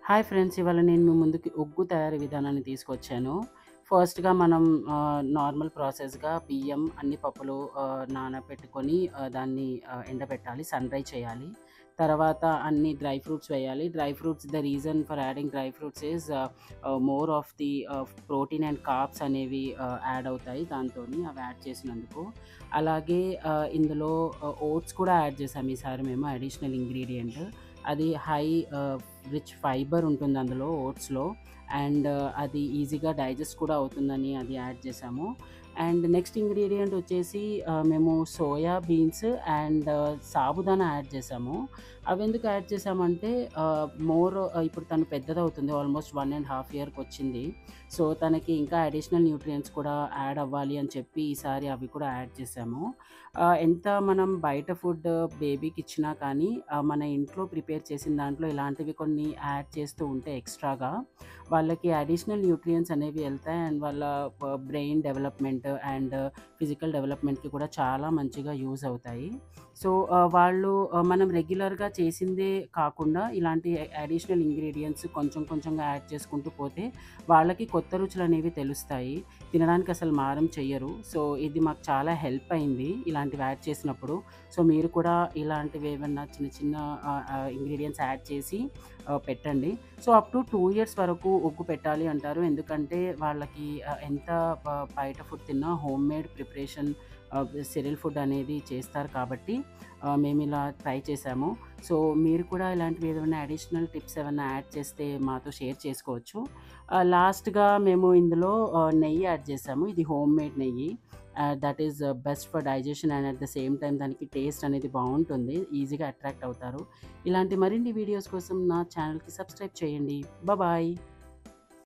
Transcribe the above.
Hi friends! ఇవాళ నేను మీ ముందుకి ఉగ్గు తయారీ విధానాన్ని తీసుకొచ్చాను. ఫస్ట్‌గా మనం నార్మల్ ప్రాసెస్‌గా బియ్యం, అన్ని పప్పులు నానబెట్టుకొని దాన్ని ఎండబెట్టాలి. సన్ డ్రై చేయాలి. తర్వాత అన్ని డ్రై ఫ్రూట్స్ వేయాలి. Dry fruits the reason for adding dry fruits is more of the protein and carbs అనేవి యాడ్ అవుతాయి దాంతోని. అవి యాడ్ చేసినందుకు. అలాగే ఇందులో ఓట్స్ కూడా యాడ్ చేసాం ఈసారి మేము అడిషనల్ ఇంగ్రీడియెంట్. అది హై రిచ్ ఫైబర్ ఉంటుంది అందులో ఓట్స్‌లో. అండ్ అది ఈజీగా డైజెస్ట్ కూడా అవుతుందని అది యాడ్ చేసాము. అండ్ నెక్స్ట్ ఇంగ్రీడియెంట్ వచ్చేసి మేము soya beans and sabudana add చేసాము. అవెందుకు యాడ్ చేసామంటే ఇప్పుడు తను పెద్దదవుతుంది. ఆల్మోస్ట్ 1½ ఇయర్‌కొచ్చింది. సో, తనకి ఇంకా అడిషనల్ న్యూట్రియంట్స్ కూడా యాడ్ అవ్వాలి అని చెప్పి ఈసారి అవి కూడా యాడ్ చేసాము. ఎంత మనం బయట ఫుడ్ బేబీకిచ్చినా కానీ మన ఇంట్లో ప్రిపేర్ చేసిన దాంట్లో ఇలాంటివి కొన్ని యాడ్ చేస్తూ ఉంటే ఎక్స్‌ట్రాగా వాళ్ళకి అడిషనల్ న్యూట్రియంట్స్ అనేవి ఎళ్తాయి. అండ్ వాళ్ళ బ్రెయిన్ డెవలప్‌మెంట్ అండ్ ఫిజికల్ డెవలప్‌మెంట్‌కి కూడా చాలా మంచిగా యూజ్ అవుతాయి. సో, మనం రెగ్యులర్‌గా చేసిందే కాకుండా ఇలాంటి అడిషనల్ ఇంగ్రీడియెంట్స్ కొంచెం కొంచెంగా యాడ్ చేసుకుంటూ పోతే వాళ్ళకి కొత్త రుచులనేవి తెలుస్తాయి. తినడానికి అసలు మారం చెయ్యరు. సో, ఇది మాకు చాలా హెల్ప్ అయింది ఇలాంటివి యాడ్ చేసినప్పుడు. సో, మీరు కూడా ఇలాంటివి ఏవన్నా చిన్న చిన్న ఇంగ్రీడియెంట్స్ యాడ్ చేసి పెట్టండి. సో, అప్ టు 2 ఇయర్స్ వరకు ఉగ్గు పెట్టాలి అంటారు. ఎందుకంటే వాళ్ళకి ఎంత బయట ఫుడ్ తిన్నా హోమ్‌మేడ్ ప్రిపరేషన్ సెరిల్ ఫుడ్ అనేది చేస్తారు కాబట్టి మేమిలా ట్రై చేసాము. సో, మీరు కూడా ఇలాంటివి ఏదైనా అడిషనల్ టిప్స్ ఏమన్నా యాడ్ చేస్తే మాతో షేర్ చేసుకోవచ్చు. లాస్ట్‌గా మేము ఇందులో నెయ్యి యాడ్ చేసాము. ఇది హోమ్‌మేడ్ నెయ్యి. That is best for digestion and at the same time దానికి టేస్ట్ అనేది బావుంటుంది. ఈజీగా అట్రాక్ట్ అవుతారు. ఇలాంటి మరిన్ని వీడియోస్ కోసం నా ఛానల్‌కి సబ్స్క్రైబ్ చేయండి. బాయ్.